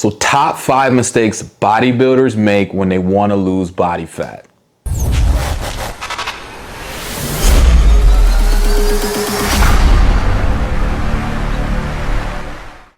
So top 5 mistakes bodybuilders make when they want to lose body fat.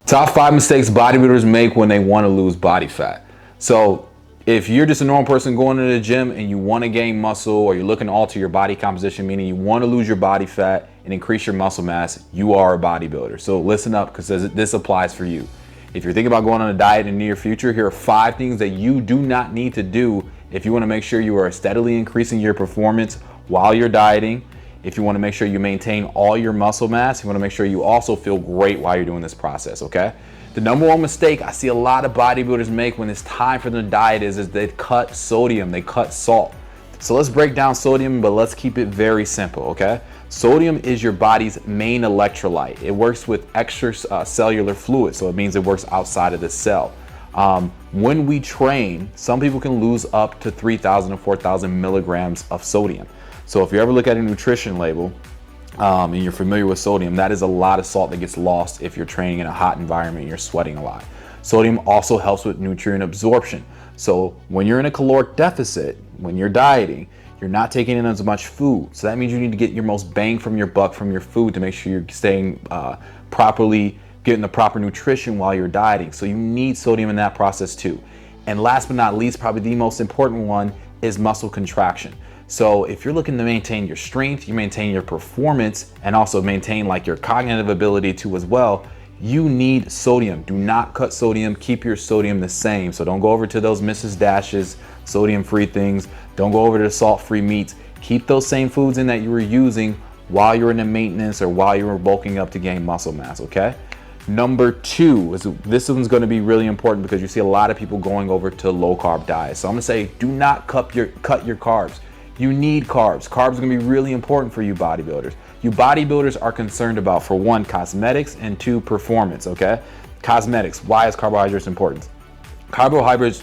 Top 5 mistakes bodybuilders make when they want to lose body fat. So if you're just a normal person going to the gym and you want to gain muscle, or you're looking to alter your body composition, meaning you want to lose your body fat and increase your muscle mass, you are a bodybuilder. So listen up, because this applies for you. If you're thinking about going on a diet in the near future, here are 5 things that you do not need to do if you want to make sure you are steadily increasing your performance while you're dieting. If you want to make sure you maintain all your muscle mass, you want to make sure you also feel great while you're doing this process, okay? The number 1 mistake I see a lot of bodybuilders make when it's time for them to diet is they cut sodium, they cut salt. So let's break down sodium, but let's keep it very simple, okay? Sodium is your body's main electrolyte. It works with extracellular fluid, so it means it works outside of the cell. When we train, some people can lose up to 3,000 to 4,000 milligrams of sodium. So if you ever look at a nutrition label and you're familiar with sodium, that is a lot of salt that gets lost if you're training in a hot environment and you're sweating a lot. Sodium also helps with nutrient absorption. So when you're in a caloric deficit, when you're dieting, you're not taking in as much food. So that means you need to get your most bang from your buck from your food to make sure you're staying properly, getting the proper nutrition while you're dieting. So you need sodium in that process too. And last but not least, probably the most important one is muscle contraction. So if you're looking to maintain your strength, you maintain your performance, and also maintain like your cognitive ability too as well, you need sodium. Do not cut sodium, keep your sodium the same. So don't go over to those Mrs. Dash's sodium-free things. Don't go over to the salt-free meats. Keep those same foods in that you were using while you're in the maintenance or while you were bulking up to gain muscle mass, okay? Number 2, this one's gonna be really important because you see a lot of people going over to low-carb diets. So I'm gonna say, do not cut your carbs. You need carbs. Carbs are gonna be really important for you bodybuilders. You bodybuilders are concerned about, for 1, cosmetics, and 2, performance, okay? Cosmetics, why is carbohydrates important? Carbohydrates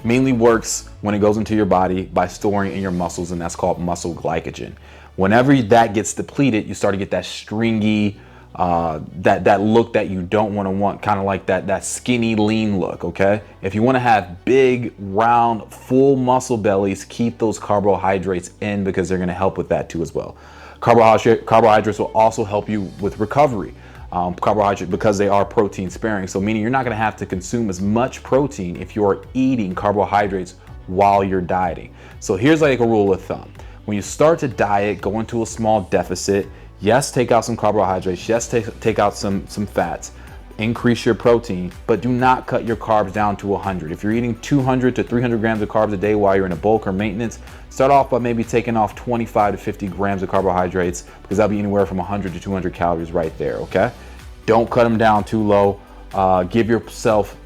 mainly works when it goes into your body by storing in your muscles, and that's called muscle glycogen. Whenever that gets depleted, you start to get that stringy, that look that you don't want, kind of like that skinny, lean look, okay? If you want to have big, round, full muscle bellies, keep those carbohydrates in because they're going to help with that too as well. Carbohydrates will also help you with recovery. Carbohydrates, because they are protein sparing, so meaning you're not going to have to consume as much protein if you're eating carbohydrates while you're dieting. So here's like a rule of thumb. When you start to diet, go into a small deficit. Yes, take out some carbohydrates. Yes, take out some fats. Increase your protein, but do not cut your carbs down to 100. If you're eating 200 to 300 grams of carbs a day while you're in a bulk or maintenance, start off by maybe taking off 25 to 50 grams of carbohydrates, because that'll be anywhere from 100 to 200 calories right there, okay? Don't cut them down too low. Give yourself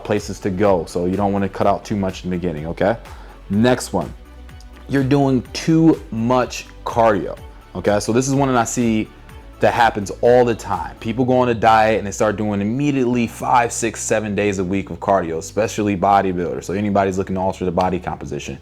places to go, so you don't want to cut out too much in the beginning, okay? Next one, you're doing too much cardio, okay? So this is one that I see that happens all the time. People go on a diet and they start doing immediately 5, 6, 7 days a week of cardio, especially bodybuilders. So anybody's looking to alter the body composition.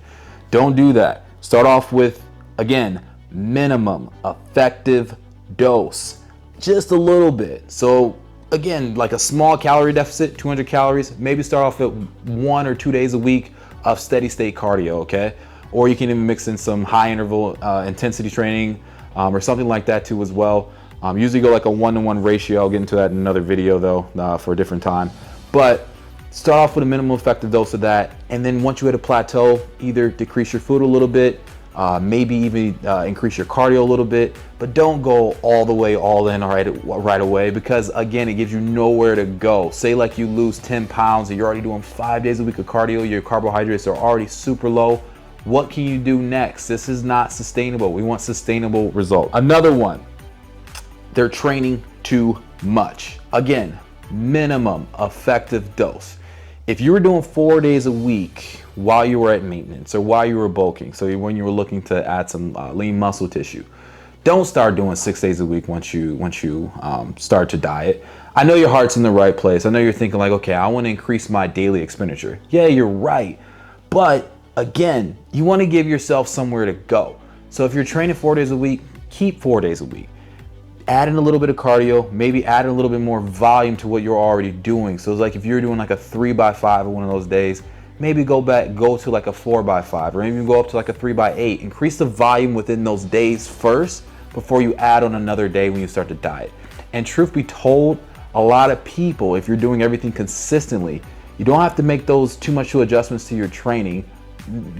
Don't do that. Start off with, again, minimum effective dose, just a little bit. So again, like a small calorie deficit, 200 calories, maybe start off at 1 or 2 days a week of steady state cardio, okay? Or you can even mix in some high interval intensity training or something like that too as well. Usually go like a 1-to-1 ratio. I'll get into that in another video though, for a different time. But start off with a minimal effective dose of that, and then once you hit a plateau, either decrease your food a little bit, maybe even increase your cardio a little bit, but don't go all the way all in right away, because again, it gives you nowhere to go. Say like you lose 10 pounds and you're already doing 5 days a week of cardio, your carbohydrates are already super low. What can you do next? This is not sustainable. We want sustainable results. Another one, they're training too much. Again, minimum effective dose. If you were doing 4 days a week while you were at maintenance or while you were bulking, so when you were looking to add some lean muscle tissue, don't start doing 6 days a week once you start to diet. I know your heart's in the right place. I know you're thinking like, okay, I want to increase my daily expenditure. Yeah, you're right. But again, you want to give yourself somewhere to go. So if you're training 4 days a week, keep 4 days a week. add in a little bit of cardio, maybe add in a little bit more volume to what you're already doing. So it's like if you're doing like a 3x5 one of those days, maybe go to like a 4x5, or even go up to like a 3x8. Increase the volume within those days first before you add on another day when you start to diet. And truth be told, a lot of people, if you're doing everything consistently, you don't have to make those too much adjustments to your training.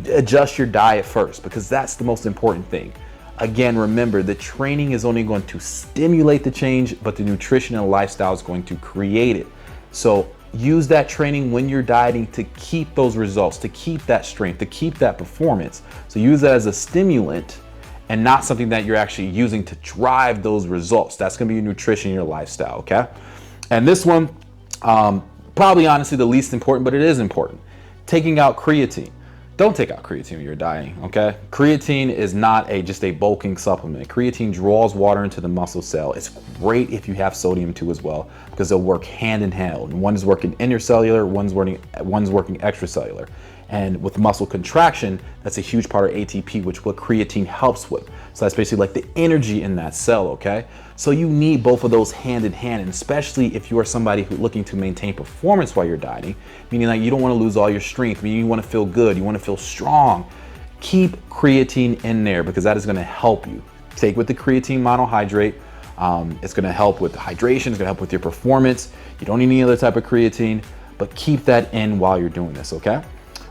Adjust your diet first, because that's the most important thing. Again, remember, the training is only going to stimulate the change, but the nutrition and lifestyle is going to create it. So use that training when you're dieting to keep those results, to keep that strength, to keep that performance. So use that as a stimulant and not something that you're actually using to drive those results. That's gonna be your nutrition, your lifestyle, okay? And this one, probably honestly the least important, but it is important. Taking out creatine. Don't take out creatine when you're dieting, okay? Creatine is not just a bulking supplement. Creatine draws water into the muscle cell. It's great if you have sodium too as well, because they'll work hand in hand. One is working intercellular, one's working extracellular. And with muscle contraction, that's a huge part of ATP, which what creatine helps with. So that's basically like the energy in that cell, okay? So you need both of those hand in hand, and especially if you are somebody who's looking to maintain performance while you're dieting, meaning like you don't want to lose all your strength, meaning you want to feel good, you want to feel strong. Keep creatine in there, because that is going to help you. Take with the creatine monohydrate. It's going to help with hydration, it's going to help with your performance. You don't need any other type of creatine, but keep that in while you're doing this, okay?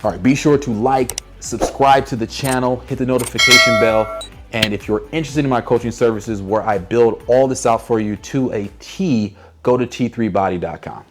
All right, be sure to like, subscribe to the channel, hit the notification bell. And if you're interested in my coaching services where I build all this out for you to a T, go to t3body.com.